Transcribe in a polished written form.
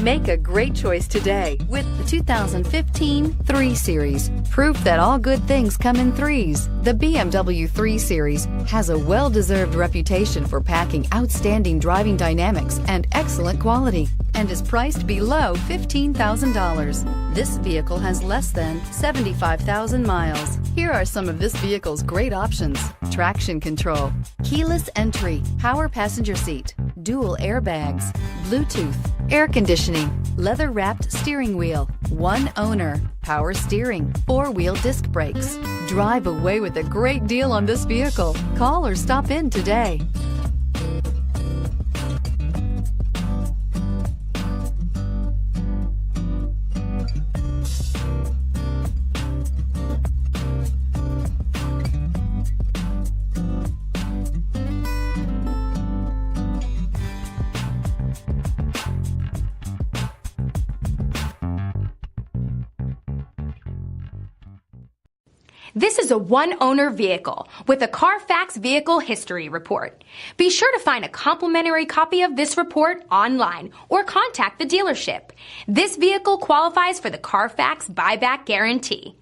Make a great choice today with the 2015 3 Series. Proof that all good things come in threes. The BMW 3 Series has a well-deserved reputation for packing outstanding driving dynamics and excellent quality, and is priced below $15,000. This vehicle has less than 75,000 miles. Here are some of this vehicle's great options: traction control, keyless entry, power passenger seat, dual airbags, Bluetooth, air conditioning, leather-wrapped steering wheel, one owner, power steering, four-wheel disc brakes. Drive away with a great deal on this vehicle. Call or stop in today. This is a one-owner vehicle with a CARFAX Vehicle History Report. Be sure to find a complimentary copy of this report online or contact the dealership. This vehicle qualifies for the CARFAX Buyback Guarantee.